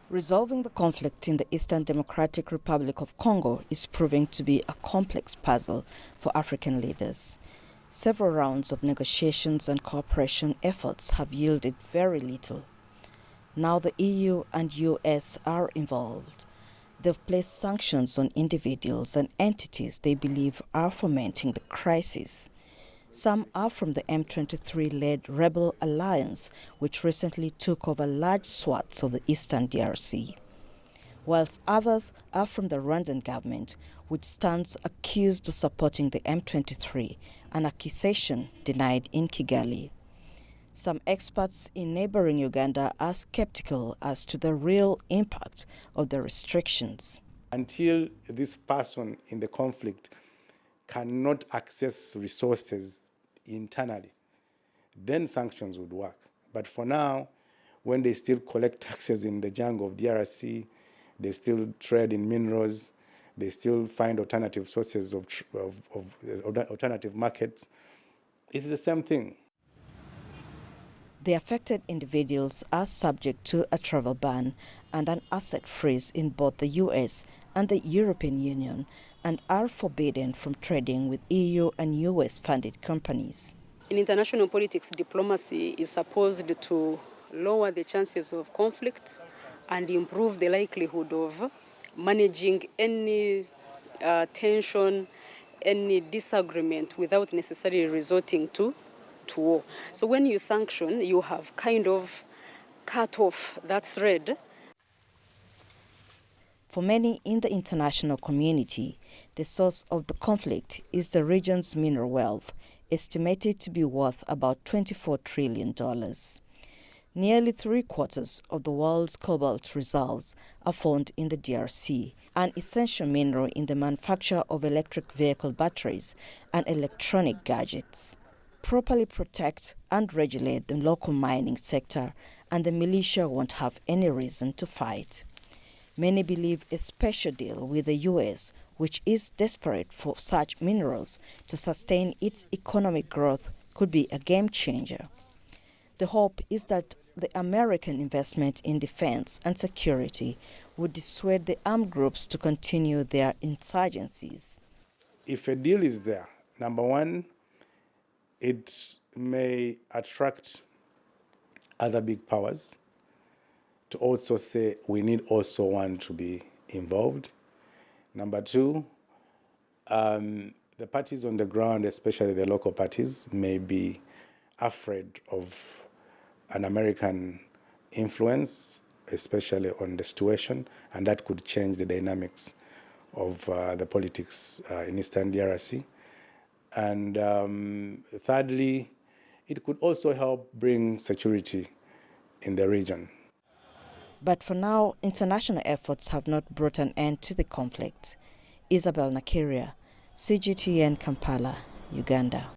Resolving the conflict in the Eastern Democratic Republic of Congo is proving to be a complex puzzle for African leaders. Several rounds of negotiations and cooperation efforts have yielded very little. Now the EU and US are involved. They've placed sanctions on individuals and entities they believe are fomenting the crisis. Some are from the M23-led rebel alliance, which recently took over large swaths of the eastern DRC, whilst others are from the Rwandan government, which stands accused of supporting the M23, an accusation denied in Kigali. Some experts in neighboring Uganda are skeptical as to the real impact of the restrictions. Until this person in the conflict cannot access resources internally, then sanctions would work. But for now, when they still collect taxes in the jungle of DRC, they still trade in minerals, they still find alternative sources of alternative markets, it's the same thing. The affected individuals are subject to a travel ban and an asset freeze in both the US and the European Union, and are forbidden from trading with EU and US-funded companies. In international politics, diplomacy is supposed to lower the chances of conflict and improve the likelihood of managing any tension, any disagreement without necessarily resorting to war. So when you sanction, you have kind of cut off that thread. For many in the international community, the source of the conflict is the region's mineral wealth, estimated to be worth about $24 trillion. Nearly three-quarters of the world's cobalt reserves are found in the DRC, an essential mineral in the manufacture of electric vehicle batteries and electronic gadgets. Properly protect and regulate the local mining sector, and the militia won't have any reason to fight. Many believe a special deal with the US, which is desperate for such minerals to sustain its economic growth, could be a game changer. The hope is that the American investment in defense and security would dissuade the armed groups to continue their insurgencies. If a deal is there, number one, it may attract other big powers to also say we need also one to be involved. Number two, the parties on the ground, especially the local parties, may be afraid of an American influence, especially on the situation, and that could change the dynamics of the politics in Eastern DRC. And thirdly, it could also help bring security in the region. But for now, international efforts have not brought an end to the conflict. Isabel Nakiria, CGTN, Kampala, Uganda.